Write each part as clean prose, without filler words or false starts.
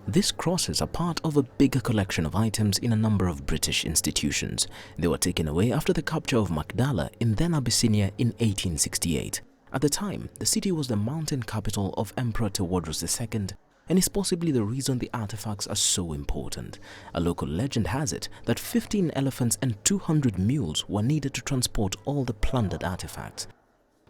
These crosses are part of a bigger collection of items in a number of British institutions. They were taken away after the capture of Magdala in then Abyssinia in 1868. At the time, the city was the mountain capital of Emperor Tewodros II and is possibly the reason the artifacts are so important. A local legend has it that 15 elephants and 200 mules were needed to transport all the plundered artifacts.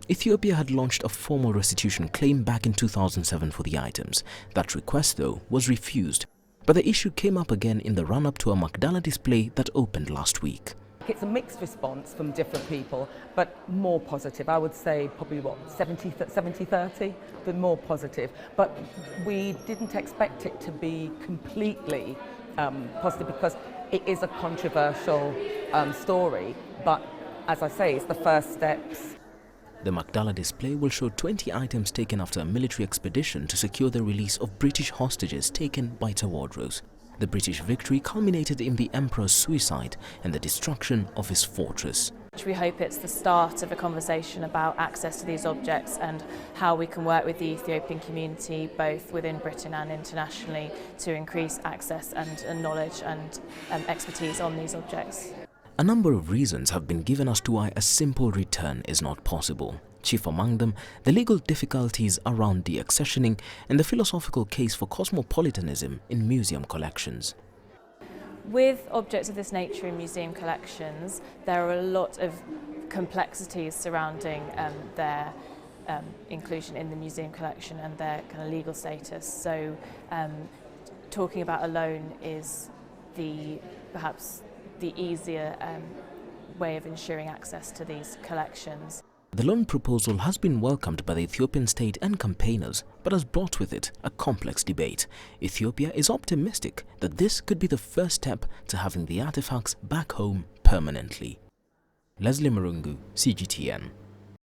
Ethiopia had launched a formal restitution claim back in 2007 for the items. That request, though, was refused. But the issue came up again in the run-up to a Magdala display that opened last week. It's a mixed response from different people, but more positive. I would say probably, 70-30, but more positive. But we didn't expect it to be completely positive because it is a controversial story. But as I say, it's the first steps. The Magdala display will show 20 items taken after a military expedition to secure the release of British hostages taken by Tewodros. The British victory culminated in the emperor's suicide and the destruction of his fortress. We hope it's the start of a conversation about access to these objects and how we can work with the Ethiopian community, both within Britain and internationally, to increase access and knowledge and expertise on these objects. A number of reasons have been given as to why a simple return is not possible. Chief among them, the legal difficulties around deaccessioning and the philosophical case for cosmopolitanism in museum collections. With objects of this nature in museum collections, there are a lot of complexities surrounding their inclusion in the museum collection and their kind of legal status. So talking about a loan is perhaps the easier way of ensuring access to these collections. The loan proposal has been welcomed by the Ethiopian state and campaigners, but has brought with it a complex debate. Ethiopia is optimistic that this could be the first step to having the artifacts back home permanently. Mirungu, CGTN.